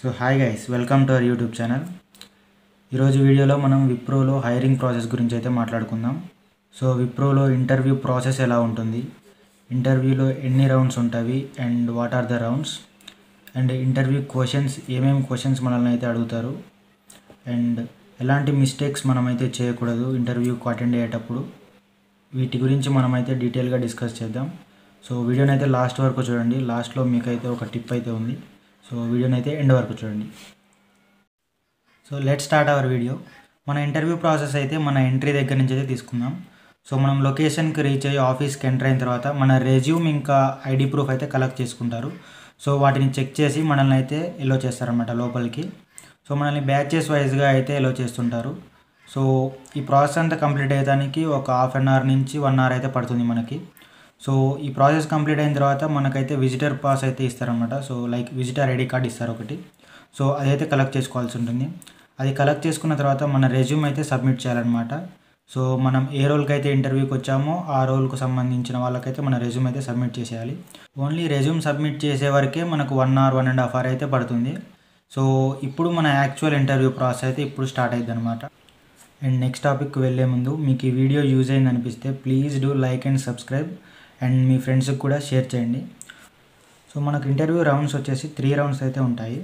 So hi guys, welcome to our YouTube channel. ఈరోజు వీడియోలో మనం విప్రోలో హైరింగ్ ప్రాసెస్ గురించి అయితే మాట్లాడుకుందాం. సో విప్రోలో ఇంటర్వ్యూ ప్రాసెస్ ఎలా ఉంటుంది, ఇంటర్వ్యూలో ఎన్ని రౌండ్స్ ఉంటాయి and what are the rounds, and interview questions ఏమేమి క్వశ్చన్స్ మనల్ని అయితే అడుగుతారు, అండ్ ఎలాంటి మిస్టేక్స్ మనమైతే చేయకూడదు ఇంటర్వ్యూకి అటెండ్ అయ్యేటప్పుడు, వీటి గురించి మనమైతే డీటెయిల్గా డిస్కస్ చేద్దాం. సో వీడియోని అయితే లాస్ట్ వరకు చూడండి. లాస్ట్లో మీకైతే ఒక టిప్ అయితే ఉంది. సో వీడియోని అయితే ఎండ్ వరకు చూడండి. So let start our video. మన ఇంటర్వ్యూ ప్రాసెస్ అయితే మన ఎంట్రీ దగ్గర నుంచి అయితే తీసుకుందాం. సో మనం లొకేషన్కి రీచ్ అయ్యి ఆఫీస్కి ఎంటర్ అయిన తర్వాత మన రెజ్యూమ్ ఇంకా ఐడి ప్రూఫ్ అయితే కలెక్ట్ చేసుకుంటారు. సో వాటిని చెక్ చేసి మనల్ని అయితే ఎలో చేస్తారన్నమాట లోపలికి. సో మనల్ని బ్యాచెస్ వైజ్గా అయితే ఎలో చేస్తుంటారు. సో ఈ ప్రాసెస్ అంతా కంప్లీట్ అయ్యేదానికి ఒక హాఫ్ అన్ అవర్ నుంచి 1 అవర్ అయితే పడుతుంది మనకి. సో ఈ ప్రాసెస్ కంప్లీట్ అయిన తర్వాత మనకైతే విజిటర్ పాస్ అయితే ఇస్తారనమాట. So like visitor ID card ఇస్తారు ఒకటి. సో అదైతే కలెక్ట్ చేసుకోవాల్సి ఉంటుంది. అది కలెక్ట్ చేసుకున్న తర్వాత మన రెజ్యూమ్ అయితే సబ్మిట్ చేయాలన్నమాట. సో మనం ఏ రోల్కి అయితే ఇంటర్వ్యూకి వచ్చామో ఆ రోల్కు సంబంధించిన వాళ్ళకైతే మన రెజ్యూమ్ అయితే సబ్మిట్ చేసేయాలి. ఓన్లీ రెజ్యూమ్ సబ్మిట్ చేసే వరకే మనకు 1 అవర్ 1.5 అవర్ అయితే పడుతుంది. సో ఇప్పుడు మన యాక్చువల్ ఇంటర్వ్యూ ప్రాసెస్ అయితే ఇప్పుడు స్టార్ట్ అయ్యింది అనమాట. అండ్ నెక్స్ట్ టాపిక్కి వెళ్ళే ముందు మీకు ఈ వీడియో యూజ్ అయింది అనిపిస్తే please do like and subscribe and మీ ఫ్రెండ్స్కి కూడా షేర్ చేయండి. సో మనకు ఇంటర్వ్యూ రౌండ్స్ వచ్చేసి 3 రౌండ్స్ అయితే ఉంటాయి.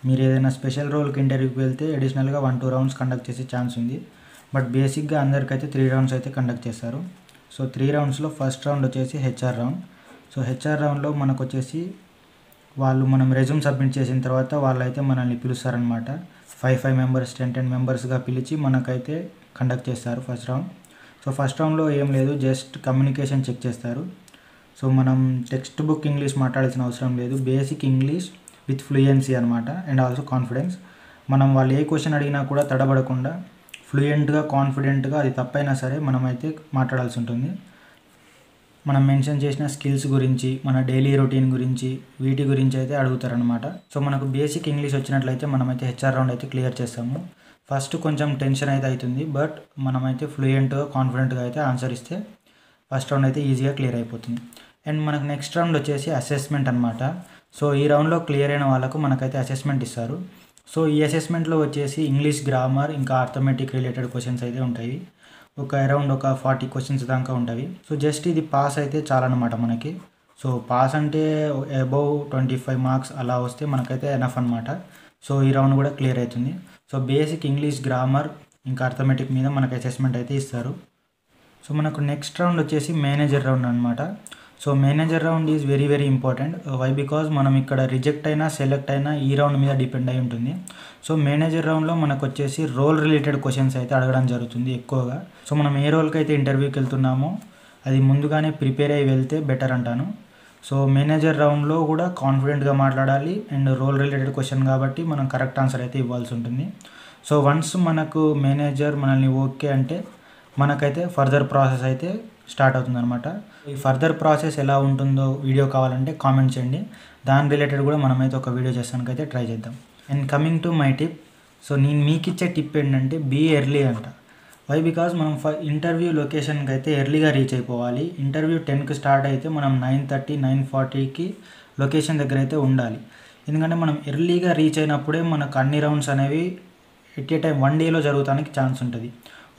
మీరు ఏదైనా స్పెషల్ రోల్కి ఇంటర్వ్యూకి వెళ్తే అడిషనల్గా 1-2 రౌండ్స్ కండక్ట్ చేసే ఛాన్స్ ఉంది. బట్ బేసిక్గా అందరికైతే 3 రౌండ్స్ అయితే కండక్ట్ చేస్తారు. సో 3 రౌండ్స్లో ఫస్ట్ రౌండ్ వచ్చేసి హెచ్ఆర్ రౌండ్. సో హెచ్ఆర్ రౌండ్లో మనకు వచ్చేసి మనం రెజ్యూమ్ సబ్మిట్ చేసిన తర్వాత వాళ్ళైతే మనల్ని పిలుస్తారనమాట. 5 మెంబర్స్ 10 మెంబర్స్గా పిలిచి మనకైతే కండక్ట్ చేస్తారు ఫస్ట్ రౌండ్. సో ఫస్ట్ రౌండ్లో ఏం లేదు, జస్ట్ కమ్యూనికేషన్ చెక్ చేస్తారు. సో మనం టెక్స్ట్ బుక్ ఇంగ్లీష్ మాట్లాడాల్సిన అవసరం లేదు, బేసిక్ ఇంగ్లీష్ విత్ ఫ్లూయెన్సీ అనమాట, అండ్ ఆల్సో కాన్ఫిడెన్స్. మనం వాళ్ళు ఏ క్వశ్చన్ అడిగినా కూడా తడబడకుండా ఫ్లూయెంట్గా కాన్ఫిడెంట్గా, అది తప్పైనా సరే మనమైతే మాట్లాడాల్సి ఉంటుంది. మనం మెన్షన్ చేసిన స్కిల్స్ గురించి, మన డైలీ రొటీన్ గురించి, వీటి గురించి అయితే అడుగుతారనమాట. సో మనకు బేసిక్ ఇంగ్లీష్ వచ్చినట్లయితే మనమైతే హెచ్ఆర్ రౌండ్ అయితే క్లియర్ చేస్తాము. ఫస్ట్ కొంచెం టెన్షన్ అయితే అవుతుంది, బట్ మనమైతే ఫ్లూయెంట్గా కాన్ఫిడెంట్గా అయితే ఆన్సర్ ఇస్తే ఫస్ట్ రౌండ్ అయితే ఈజీగా క్లియర్ అయిపోతుంది. అండ్ మనకు నెక్స్ట్ రౌండ్ వచ్చేసి అసెస్మెంట్ అనమాట. సో ఈ రౌండ్లో క్లియర్ అయిన వాళ్ళకు మనకైతే అసెస్మెంట్ ఇస్తారు. సో ఈ అసెస్మెంట్లో వచ్చేసి ఇంగ్లీష్ గ్రామర్ ఇంకా ఆర్థమెటిక్ రిలేటెడ్ క్వశ్చన్స్ అయితే ఉంటాయి. అరౌండ్ ఒక 40 క్వశ్చన్స్ దాకా ఉంటాయి. సో జస్ట్ ఇది పాస్ అయితే చాలన్నమాట మనకి. సో పాస్ అంటే అబౌవ్ 25 మార్క్స్ అలా వస్తే మనకైతే ఎనఫ్ అనమాట. సో ఈ రౌండ్ కూడా క్లియర్ అవుతుంది. సో బేసిక్ ఇంగ్లీష్ గ్రామర్ ఇంకా అర్థమెటిక్ మీద మనకు అసెస్మెంట్ అయితే ఇస్తారు. సో మనకు నెక్స్ట్ రౌండ్ వచ్చేసి మేనేజర్ రౌండ్ అనమాట. So manager round is very very important. Why because మనం ఇక్కడ రిజెక్ట్ అయినా సెలెక్ట్ అయినా ఈ రౌండ్ మీద డిపెండ్ అయి ఉంటుంది. సో మేనేజర్ రౌండ్లో మనకు వచ్చేసి రోల్ రిలేటెడ్ క్వశ్చన్స్ అయితే అడగడం జరుగుతుంది ఎక్కువగా. సో మనం ఏ రోల్కి అయితే ఇంటర్వ్యూకి వెళ్తున్నామో అది ముందుగానే ప్రిపేర్ అయ్యి వెళ్తే బెటర్ అంటాను. సో మేనేజర్ రౌండ్లో కూడా కాన్ఫిడెంట్గా మాట్లాడాలి, అండ్ రోల్ రిలేటెడ్ క్వశ్చన్ కాబట్టి మనం కరెక్ట్ ఆన్సర్ అయితే ఇవ్వాల్సి ఉంటుంది. సో వన్స్ మనకు మేనేజర్ మనల్ని ఓకే అంటే మనకైతే ఫర్దర్ ప్రాసెస్ అయితే స్టార్ట్ అవుతుంది అనమాట. ఈ ఫర్దర్ ప్రాసెస్ ఎలా ఉంటుందో వీడియో కావాలంటే కామెంట్ చేయండి, దాని రిలేటెడ్ కూడా మనమైతే ఒక వీడియో చేస్తానికి అయితే ట్రై చేద్దాం. And coming to my tip. So నేను మీకు ఇచ్చే టిప్ ఏంటంటే బీ ఎర్లీ అంట. వై బికాజ్ మనం ఇంటర్వ్యూ లొకేషన్కి అయితే ఎర్లీగా రీచ్ అయిపోవాలి. ఇంటర్వ్యూ 10కి స్టార్ట్ అయితే మనం 9:30 9:40కి లొకేషన్ దగ్గర అయితే ఉండాలి. ఎందుకంటే మనం ఎర్లీగా రీచ్ అయినప్పుడే మనకు అన్ని రౌండ్స్ అనేవి ఎట్ ఏ టైం 1 డేలో జరుగుతానికి ఛాన్స్ ఉంటుంది.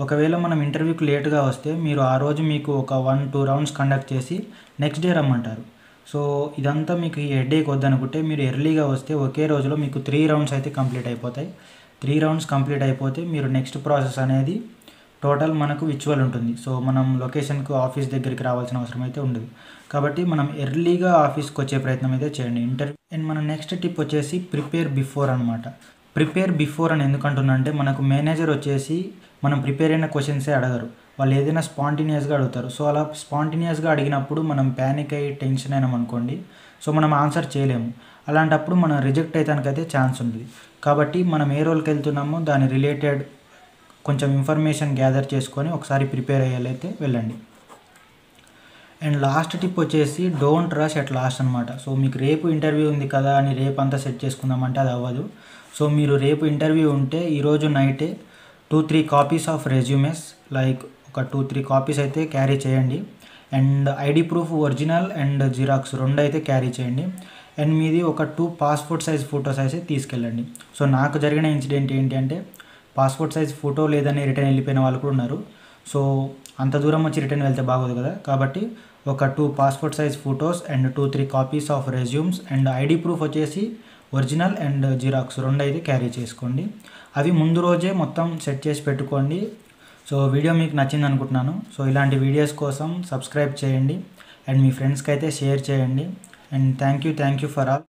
ఒకవేళ మనం ఇంటర్వ్యూకి లేట్గా వస్తే మీరు ఆ రోజు మీకు ఒక 1-2 రౌండ్స్ కండక్ట్ చేసి నెక్స్ట్ డే రమ్మంటారు. సో ఇదంతా మీకు ఈ హెడేక్ వద్దనుకుంటే మీరు ఎర్లీగా వస్తే ఒకే రోజులో మీకు 3 రౌండ్స్ అయితే కంప్లీట్ అయిపోతాయి. 3 రౌండ్స్ కంప్లీట్ అయిపోతే మీరు నెక్స్ట్ ప్రాసెస్ అనేది టోటల్ మనకు విచువల్ ఉంటుంది. సో మనం లొకేషన్కు ఆఫీస్ దగ్గరికి రావాల్సిన అవసరం అయితే ఉండదు. కాబట్టి మనం ఎర్లీగా ఆఫీస్కి వచ్చే ప్రయత్నం అయితే చేయండి ఇంటర్వ్యూ. అండ్ మన నెక్స్ట్ టిప్ వచ్చేసి ప్రిపేర్ బిఫోర్ అనమాట. ప్రిపేర్ బిఫోర్ అని ఎందుకంటున్నా అంటే మనకు మేనేజర్ వచ్చేసి మనం ప్రిపేర్ అయిన క్వశ్చన్సే అడగరు, వాళ్ళు ఏదైనా స్పాంటేనియస్గా అడుగుతారు. సో అలా స్పాంటేనియస్గా అడిగినప్పుడు మనం ప్యానిక్ అయ్యి టెన్షన్ అయినాం అనుకోండి, సో మనం ఆన్సర్ చేయలేము. అలాంటప్పుడు మనం రిజెక్ట్ అయ్యడానికైతే ఛాన్స్ ఉంటుంది. కాబట్టి మనం ఏ రోల్కి వెళ్తున్నామో దాని రిలేటెడ్ కొంచెం ఇన్ఫర్మేషన్ గ్యాదర్ చేసుకొని ఒకసారి ప్రిపేర్ అయ్యేలైతే వెళ్ళండి. అండ్ లాస్ట్ టిప్ వచ్చేసి డోంట్ రష్ ఎట్ లాస్ట్ అనమాట. సో మీకు రేపు ఇంటర్వ్యూ ఉంది కదా అని రేపు అంతా సెట్ చేసుకుందామంటే అది అవ్వదు. సో మీరు రేపు ఇంటర్వ్యూ ఉంటే ఈరోజు నైటే 2-3 కాపీస్ ఆఫ్ రెజ్యూమెస్, లైక్ ఒక 2-3 కాపీస్ అయితే క్యారీ చేయండి. And ID proof original and xerox 2 అయితే క్యారీ చేయండి. అండ్ మీది ఒక 2 పాస్పోర్ట్ సైజ్ ఫొటోస్ అయితే తీసుకెళ్ళండి. సో నాకు జరిగిన ఇన్సిడెంట్ ఏంటి అంటే పాస్పోర్ట్ సైజ్ ఫోటో లేదని రిటర్న్ వెళ్ళిపోయిన వాళ్ళు కూడా ఉన్నారు. సో అంత దూరం వచ్చి రిటర్న్ వెళ్తే బాగోదు కదా, కాబట్టి ఒక 2 passport size photos and 2-3 copies of resumes and ID proof వచ్చేసి ఒరిజినల్ అండ్ జిరాక్స్ 2 అయితే క్యారీ చేసుకోండి. అవి ముందు రోజే మొత్తం సెట్ చేసి పెట్టుకోండి. సో వీడియో మీకు నచ్చింది అనుకుంటున్నాను. సో ఇలాంటి వీడియోస్ కోసం సబ్స్క్రైబ్ చేయండి అండ్ మీ ఫ్రెండ్స్కి అయితే షేర్ చేయండి. And thank you for all.